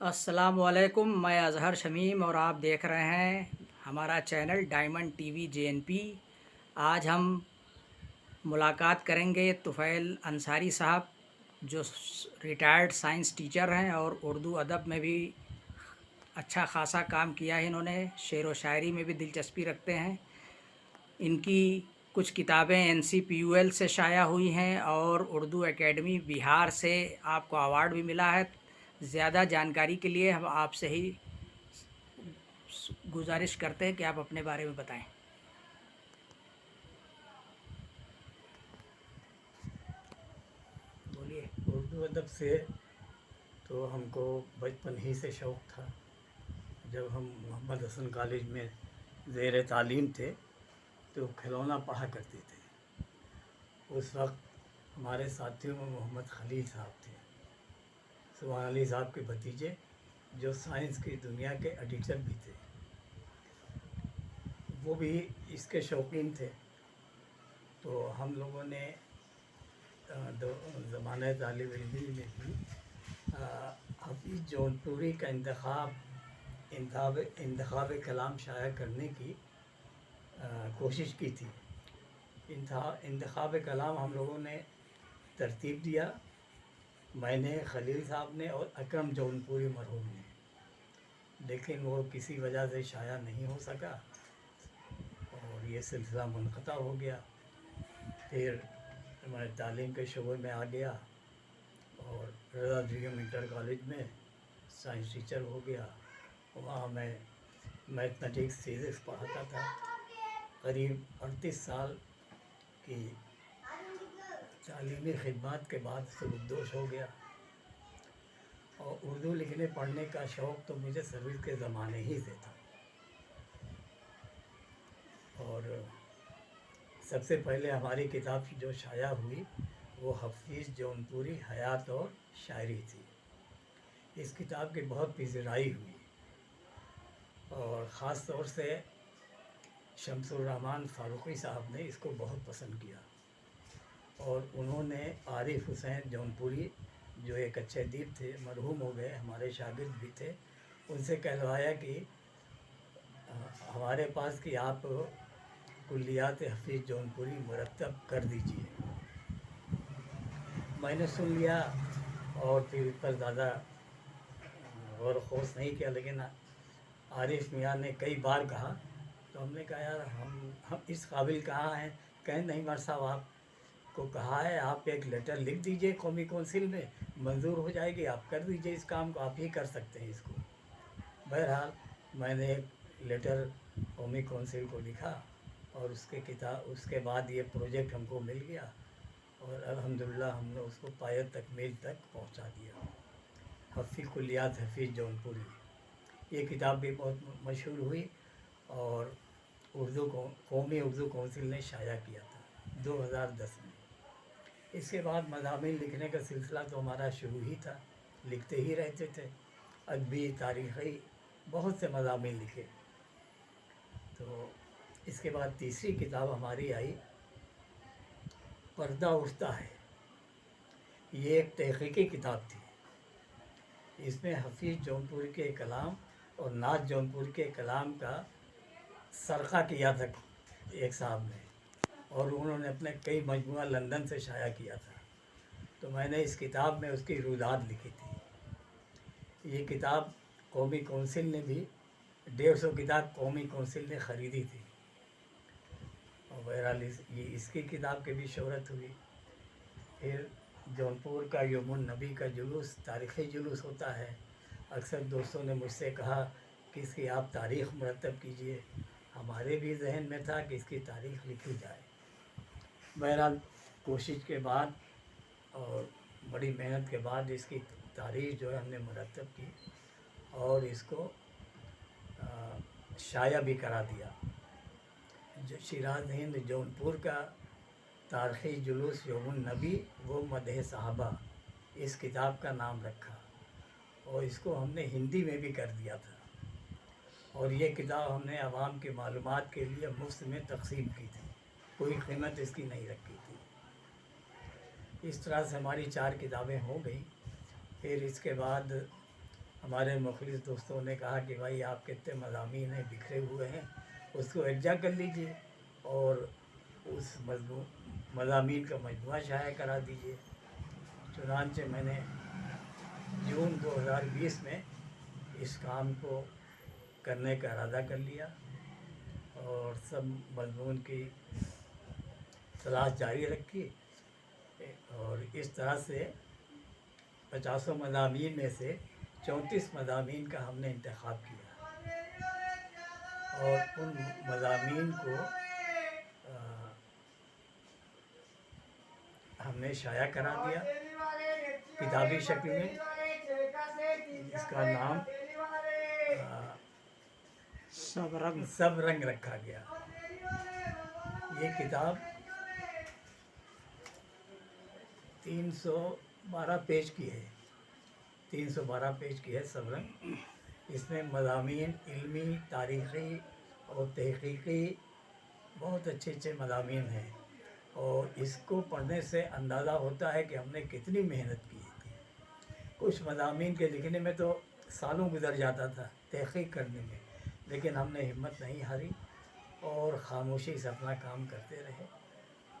अस्सलाम वालेकुम। मैं अज़हर शमीम और आप देख रहे हैं हमारा चैनल डायमंड टीवी जेएनपी। आज हम मुलाकात करेंगे तुफ़ैल अंसारी साहब, जो रिटायर्ड साइंस टीचर हैं और उर्दू अदब में भी अच्छा खासा काम किया है। इन्होंने शेर व शायरी में भी दिलचस्पी रखते हैं। इनकी कुछ किताबें NCPUL से शाया हुई हैं और उर्दू एकेडमी बिहार से आपको अवार्ड भी मिला है। ज़्यादा जानकारी के लिए हम आपसे ही गुजारिश करते हैं कि आप अपने बारे में बताएं। बोलिए। उर्दू अदब से तो हमको बचपन ही से शौक़ था। जब हम मोहम्मद हसन कॉलेज में ज़ेर तालीम थे तो खिलौना पढ़ा करते थे। उस वक्त हमारे साथियों में मोहम्मद खलील साहब थे, सुभान अली साहब के भतीजे, जो साइंस की दुनिया के एडिटर भी थे। वो भी इसके शौकीन थे। तो हम लोगों ने ज़माने तालिब इल्मी में भी हफीज़ जौनपुरी का इंतखाब कलाम शाया करने की कोशिश की थी। इंतखाब कलाम हम लोगों ने तरतीब दिया, मैंने, खलील साहब ने और अकरम जौनपुरी मरहूम ने, लेकिन वो किसी वजह से शाया नहीं हो सका और ये सिलसिला मुनक़ता हो गया। फिर मैं तालीम के शोबे में आ गया और रज़ा बेगम इंटर कॉलेज में साइंस टीचर हो गया। वहाँ मैं मैथमेटिक्स फिज़िक्स पढ़ाता था। करीब 38 साल की तालीमी खिदमत के बाद सुबकदोश हो गया। और उर्दू लिखने पढ़ने का शौक़ तो मुझे सर्विस के ज़माने ही से था। और सबसे पहले हमारी किताब जो शाया हुई वो हफीज़ जौनपुरी हयात और शायरी थी। इस किताब की बहुत पिज़राई हुई और ख़ास तौर से शम्सुर रहमान फ़ारूक़ी साहब ने इसको बहुत पसंद किया और उन्होंने आरिफ हुसैन जौनपुरी, जो एक अच्छे अदीब थे, मरहूम हो गए, हमारे शागिर्द भी थे, उनसे कहलवाया कि हमारे पास कि आप कुल्लियात हफीज़ जौनपुरी मुरतब कर दीजिए। मैंने सुन लिया और फिर इस पर ज़्यादा गौर खोस नहीं किया, लेकिन आरिफ मियाँ ने कई बार कहा तो हमने कहा यार हम इस काबिल कहाँ हैं। कहें नहीं मर साहब, आपको कहा है, आप एक लेटर लिख दीजिए कौमी कौंसिल में, मंजूर हो जाएगी, आप कर दीजिए इस काम को, आप ही कर सकते हैं इसको। बहरहाल मैंने एक लेटर कौमी कौंसिल को लिखा और उसके बाद ये प्रोजेक्ट हमको मिल गया और अल्हम्दुलिल्लाह हमने उसको पायत तकमील तक पहुंचा दिया। हफ़ीज़ कुल्लियात हफीज़ जौनपुरी, ये किताब भी बहुत मशहूर हुई और कौमी उर्दू कौंसिल ने शाया किया था 2010 में। इसके बाद मज़ामीन लिखने का सिलसिला तो हमारा शुरू ही था, लिखते ही रहते थे, अदबी, तारीख़ी, बहुत से मज़ामीन लिखे। तो इसके बाद तीसरी किताब हमारी आई, पर्दा उठता है। ये एक तहक़ीक़ी किताब थी। इसमें हफीज़ जौनपुरी के कलाम और नाज जौनपुरी के कलाम का सरक़ा किया था एक साहब ने, और उन्होंने अपने कई मजमूआ लंदन से शाया किया था। तो मैंने इस किताब में उसकी रुदात लिखी थी। ये किताब कौमी कौंसिल ने भी 150 किताब कौमी कौंसिल ने ख़रीदी थी और बहरहाल इसकी किताब की भी शोहरत हुई। फिर जौनपुर का यौमुन नबी का जुलूस, तारीख़ी जुलूस होता है। अक्सर दोस्तों ने मुझसे कहा कि इसकी आप तारीख़ मुरतब कीजिए। हमारे भी जहन में था कि इसकी तारीख़ लिखी जाए। बहरहाल कोशिश के बाद और बड़ी मेहनत के बाद इसकी तारीख़ जो है हमने मुरतब की और इसको शाया भी करा दिया। जो शिराज हिंद जौनपुर का तारीख़ी जुलूस यौमुन नबी वो मदह सहाबा, इस किताब का नाम रखा और इसको हमने हिंदी में भी कर दिया था। और ये किताब हमने आवाम की मालूमात के लिए मुफ्त में तक़सीम की थी, कोई कीमत इसकी नहीं रखी थी। इस तरह से हमारी 4 किताबें हो गई। फिर इसके बाद हमारे मुखलिस दोस्तों ने कहा कि भाई आप कितने मज़ामीन हैं बिखरे हुए हैं, उसको यकजा कर लीजिए और उस मज़ामीन का मजमूआ शाया करा दीजिए। चुनांचे मैंने जून 2020 में इस काम को करने का इरादा कर लिया और सब मजमून की तलाश जारी रखी और इस तरह से 50 मज़ामीन में से 34 मज़ामीन का हमने इंतखाब किया और उन मज़ामीन को हमने शाया करा दिया किताबी शक्ल में, जिसका नाम सब रंग रखा गया। ये किताब 312 पेज की है, 312 पेज की है सब रंग। इसमें मज़ामीन इल्मी, तारीख़ी और तहक़ीक़ी बहुत अच्छे अच्छे मज़ामीन हैं और इसको पढ़ने से अंदाज़ा होता है कि हमने कितनी मेहनत की थी। कुछ मज़ामीन के लिखने में तो सालों गुजर जाता था तहक़ीक़ करने में, लेकिन हमने हिम्मत नहीं हारी और ख़ामोशी से अपना काम करते रहे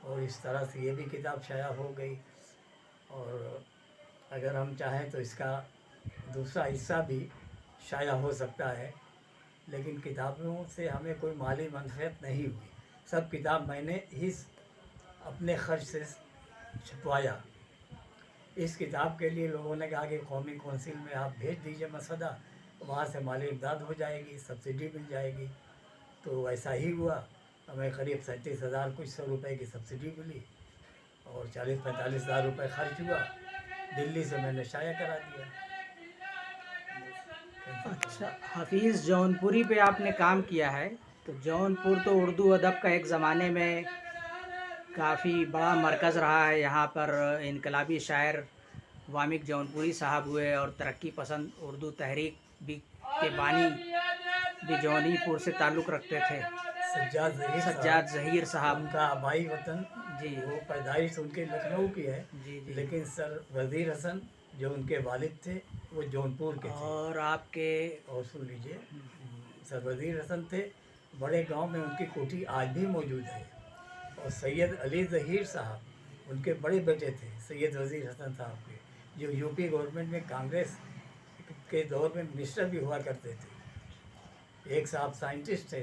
और इस तरह से ये भी किताब शाया हो गई। और अगर हम चाहें तो इसका दूसरा हिस्सा भी शाया हो सकता है, लेकिन किताबों से हमें कोई माली मनफ़ियत नहीं हुई। सब किताब मैंने ही अपने खर्च से छपवाया। इस किताब के लिए लोगों ने कहा कि कौमी कौंसिल में आप भेज दीजिए मसौदा, वहाँ से माली इमदाद हो जाएगी, सब्सिडी मिल जाएगी। तो ऐसा ही हुआ, हमें करीब 37,000 कुछ सौ रुपए की सब्सिडी मिली और 40-45 हज़ार रुपये खर्च हुआ। दिल्ली से मैंने शाया करा दिया। अच्छा, हफीज़ जौनपुरी पे आपने काम किया है, तो जौनपुर तो उर्दू अदब का एक ज़माने में काफ़ी बड़ा मरकज़ रहा है। यहाँ पर इनकलाबी शायर वामिक जौनपुरी साहब हुए और तरक्की पसंद उर्दू तहरीक भी के बानी भी जौनपुर से ताल्लुक़ रखते थे। सज्जाद ज़हीर साहब, उनका आबाई वतन जी, वो पैदाइश उनके लखनऊ की है, जी जी। लेकिन सर वज़ीर हसन जो उनके वालिद थे वो जौनपुर के थे। और आपके और सुन लीजिए, सर वज़ीर हसन थे, बड़े गांव में उनकी कोठी आज भी मौजूद है। और सैयद अली ज़हीर साहब उनके बड़े बेटे थे, सैयद वज़ीर हसन साहब के, जो यूपी गवर्नमेंट में कांग्रेस के दौर में मिनिस्टर भी हुआ करते थे। एक साहब साइंटिस्ट थे,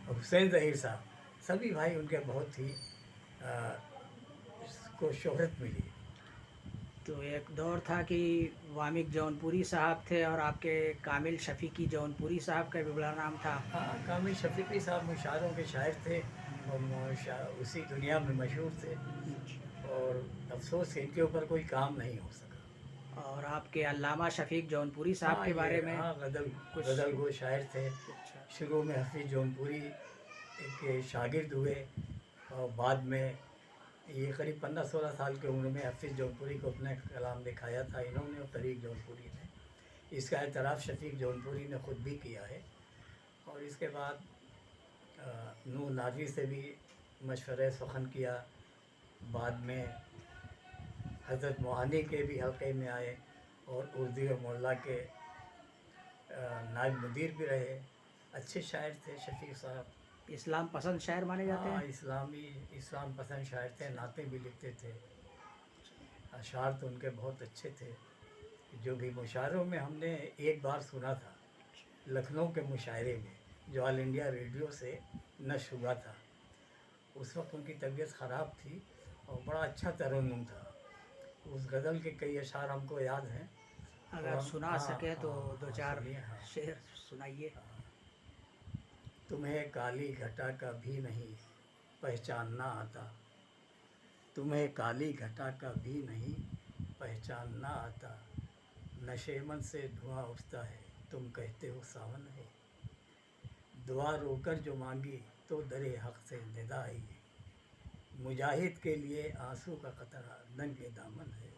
हुसैन ज़हीर साहब, सभी भाई उनके बहुत ही को शोहरत मिली। तो एक दौर था कि वामिक जौनपुरी साहब थे और आपके कामिल शफ़ीकी जौनपुरी साहब का भी बड़ा नाम था। हाँ, कामिल शफ़ीकी साहब मुशायरों के शायर थे और उसी दुनिया में मशहूर थे और अफसोस इनके ऊपर कोई काम नहीं हो सका। और आपके अल्लामा शफ़ीक जौनपुरी साहब हाँ, के बारे में हाँ, गज़ल गो शायर थे। शुरू में हफीज़ जौनपुरी के शागिर्द हुए और बाद में ये करीब 15-16 साल की उम्र में हफीज़ जौनपुरी को अपने कलाम दिखाया था इन्होंने और तरीक़ जौनपुरी ने। इसका एतराफ़ शफ़ीक जौनपुरी ने ख़ुद भी किया है। और इसके बाद नूर नाजी से भी मशवरे सुखन किया। बाद में हज़रत मोहानी के भी हल्के में आए और उर्दू और मोहल्ला के नायब मुदीर भी रहे। अच्छे शायर थे शफ़ीक साहब, इस्लाम पसंद शायर माने जाते हैं। इस्लाम पसंद शायर थे, नाते भी लिखते थे, अशार तो उनके बहुत अच्छे थे। जो भी मुशायरों में हमने एक बार सुना था लखनऊ के मुशायरे में, जो ऑल इंडिया रेडियो से नश्र हुआ था। उस वक्त उनकी तबीयत ख़राब थी और बड़ा अच्छा तरन्नुम था। उस गज़ल के कई अशार हमको याद हैं, अगर सुना सके तो दो चार सुनिए। हाँ, शेर सुनाइए। तुम्हें काली घटा का भी नहीं पहचानना आता, तुम्हें काली घटा का भी नहीं पहचानना आता। नशेमन से धुआं उठता है, तुम कहते हो सावन है। दुआ रोकर जो मांगी तो दरे हक़ से निदा आई है। मुजाहिद के लिए आंसू का कतरा नंगे दामन है।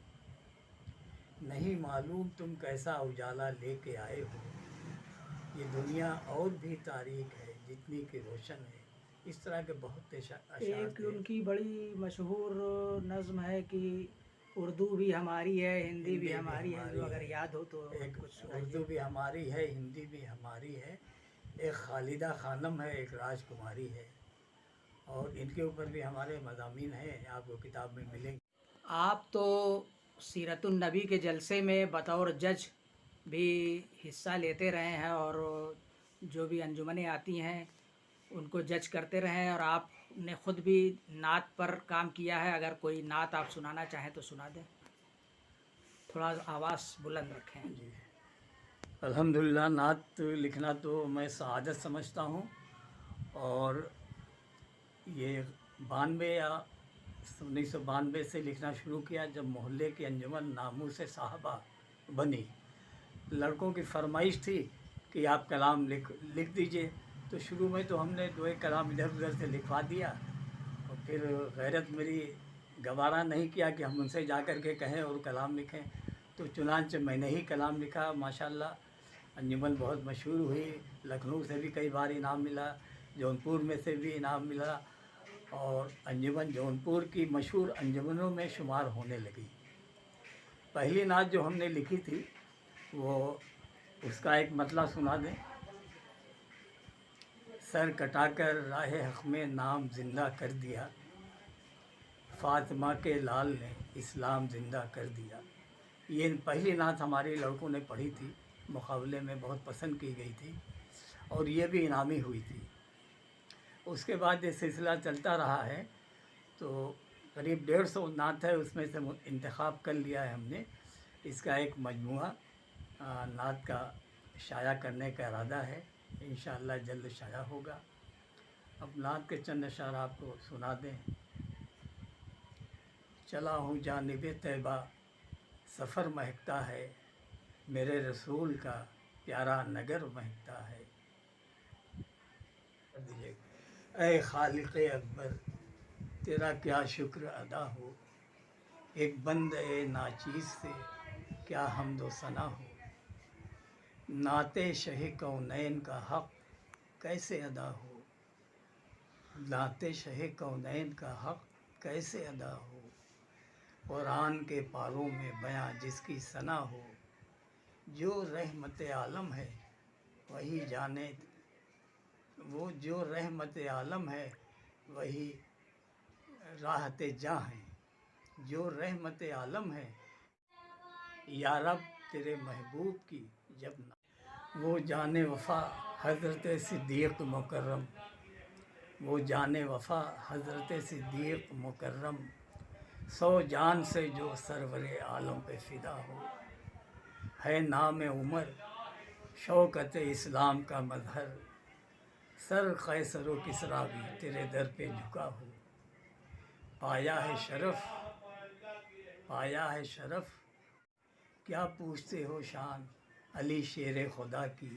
नहीं मालूम तुम कैसा उजाला लेके आए हो, ये दुनिया और भी तारीक है जितनी कि रोशन है। इस तरह के बहुत अशार एक थे। उनकी बड़ी मशहूर नज़्म है कि اردو بھی ہماری ہے، ہندی ہندی بھی بھی ہماری ہے، ہماری جو اگر ہے، یاد ہو تو ایک کچھ سنائیے۔ اردو بھی ہماری ہے، ہندی بھی ہماری ہے، ایک خالدہ خانم ہے، ایک راج کماری ہے، اور ان کے اوپر بھی ہمارے مضامین ہیں، آپ کو کتاب میں ملیں گے۔ آپ تو سیرت النبی کے جلسے میں بطور جج بھی حصہ لیتے رہے ہیں، اور جو بھی انجمنیں آتی ہیں ان کو جج کرتے رہے ہیں، اور آپ نے خود بھی نعت پر کام کیا ہے۔ اگر کوئی نعت آپ سنانا چاہیں تو سنا دیں، تھوڑا آواز بلند رکھیں۔ جی، الحمدللہ نعت لکھنا تو میں سعادت سمجھتا ہوں، اور یہ 92 یا 1992 سے لکھنا شروع کیا، جب محلے کی انجمن ناموس صحابہ بنی۔ لڑکوں کی فرمائش تھی کہ آپ کلام لکھ دیجئے، تو شروع میں تو ہم نے 2 ایک کلام ادھر ادھر سے لکھوا دیا، اور پھر غیرت میری گوارا نہیں کیا کہ ہم ان سے جا کر کے کہیں اور کلام لکھیں، تو چنانچہ میں نے ہی کلام لکھا۔ ماشاءاللہ انجمن بہت مشہور ہوئی، لکھنؤ سے بھی کئی بار انعام ملا، جونپور میں سے بھی انعام ملا، اور انجمن جونپور کی مشہور انجمنوں میں شمار ہونے لگی۔ پہلی نعت جو ہم نے لکھی تھی وہ اس کا ایک مطلع سنا دیں۔ سر کٹا کر راہ حق میں نام زندہ کر دیا، فاطمہ کے لال نے اسلام زندہ کر دیا۔ یہ پہلی نعت ہمارے لڑکوں نے پڑھی تھی، مقابلے میں بہت پسند کی گئی تھی، اور یہ بھی انعامی ہوئی تھی۔ اس کے بعد یہ سلسلہ چلتا رہا ہے، تو قریب 150 نعت ہے، اس میں سے انتخاب کر لیا ہے ہم نے۔ اس کا ایک مجموعہ نعت کا شائع کرنے کا ارادہ ہے، انشاءاللہ جلد شائع ہوگا۔ اب نعت کے چند اشعار آپ کو سنا دیں۔ چلا ہوں جانب طیبہ، سفر مہکتا ہے، میرے رسول کا پیارا نگر مہکتا ہے۔ اے خالق اکبر، تیرا کیا شکر ادا ہو، ایک بندہ ناچیز سے کیا حمد و ثنا ہو۔ نعت شہ کونین کا حق کیسے ادا ہو، نعت شہ کونین کا حق کیسے ادا ہو۔ قرآن کے پاروں میں بیاں جس کی ثنا ہو، جو رحمت عالم ہے وہی جانے، وہ جو رحمت عالم ہے وہی راحت جاں ہے، جو رحمت عالم ہے۔ یا رب تیرے محبوب کی جب وہ جان وفا حضرت صدیق مکرم، وہ جان وفا حضرت صدیق مکرم، 100 جان سے جو سرور عالم پہ فدا ہو۔ ہے نام عمر شوکت اسلام کا مظہر، سر قیصر و کسریٰ بھی تیرے در پہ جھکا ہو۔ پایا ہے شرف، پایا ہے شرف، کیا پوچھتے ہو شان علی شیر خدا کی،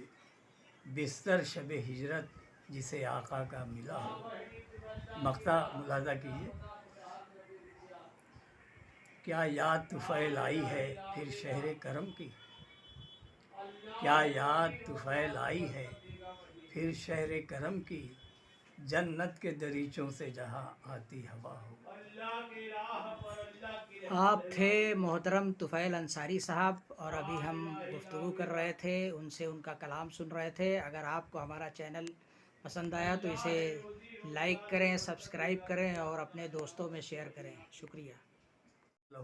بستر شب ہجرت جسے آقا کا ملا ہو۔ مقطع ملاحظہ کیجیے۔ کیا یاد طفیل آئی ہے پھر شہر کرم کی، کیا یاد طفیل آئی ہے پھر شہر کرم کی، جنت کے دریچوں سے جہاں آتی ہوا ہو۔ آپ تھے محترم طفیل انصاری صاحب، اور ابھی ہم گفتگو کر رہے تھے ان سے، ان کا کلام سن رہے تھے۔ اگر آپ کو ہمارا چینل پسند آیا تو اسے لائک کریں، سبسکرائب کریں، اور اپنے دوستوں میں شیئر کریں۔ شکریہ۔ لہو